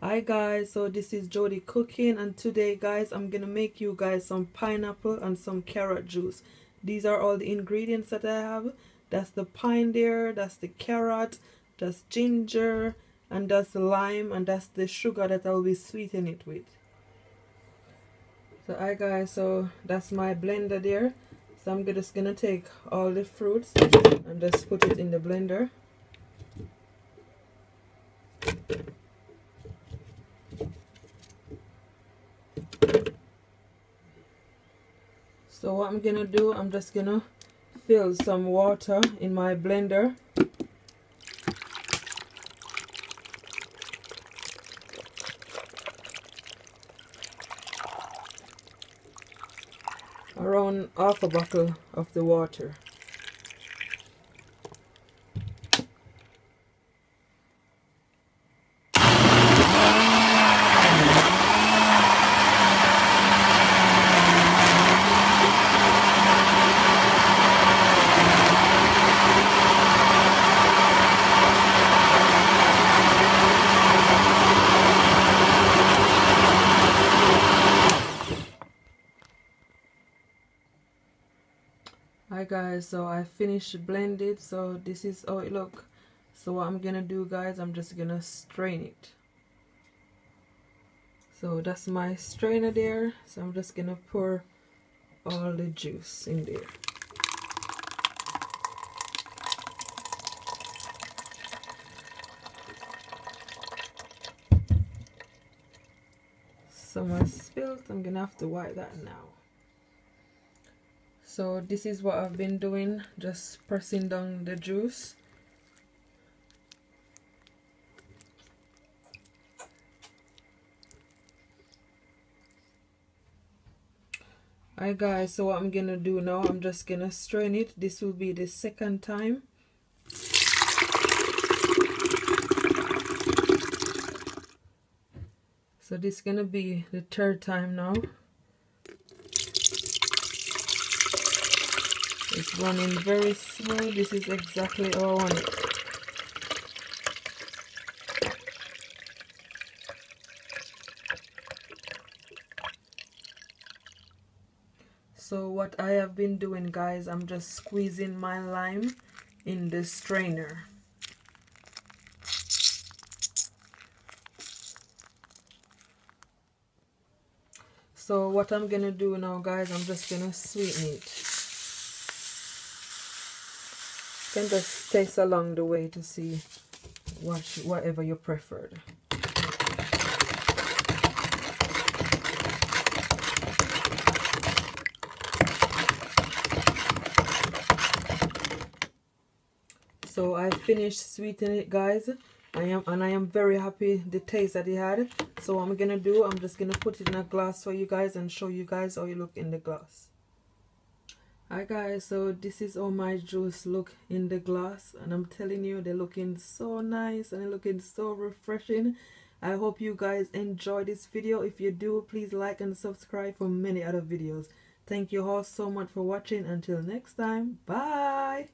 Hi guys, so this is Jody cooking, and today guys I'm gonna make you guys some pineapple and some carrot juice. These are all the ingredients that I have. That's the pine there, that's the carrot, that's ginger, and that's the lime, and that's the sugar that I'll be sweetening it with. So hi guys, so that's my blender there. So I'm just gonna take all the fruits and just put it in the blender. So what I'm gonna do, I'm just gonna fill some water in my blender. Around half a bottle of the water. Hi guys, so I finished blended, so this is how it look. So what I'm gonna do guys, I'm just gonna strain it. So that's my strainer there, so I'm just gonna pour all the juice in there. Some are spilled, I'm gonna have to wipe that now. So this is what I've been doing, just pressing down the juice. Alright guys, so what I'm gonna do now, I'm just gonna strain it. This will be the second time. So this is gonna be the third time now. It's running very smooth. This is exactly how I want it. So what I have been doing guys, I'm just squeezing my lime in the strainer. So what I'm gonna do now guys, I'm just gonna sweeten it. You can just taste along the way to see whatever you preferred. So I finished sweetening it guys. I am very happy the taste that it had. So what I'm gonna do, I'm just gonna put it in a glass for you guys and show you guys how you look in the glass. Hi guys, so this is how my juice look in the glass, and I'm telling you, they're looking so nice and they're looking so refreshing. I hope you guys enjoy this video. If you do, please like and subscribe for many other videos. Thank you all so much for watching. Until next time, bye.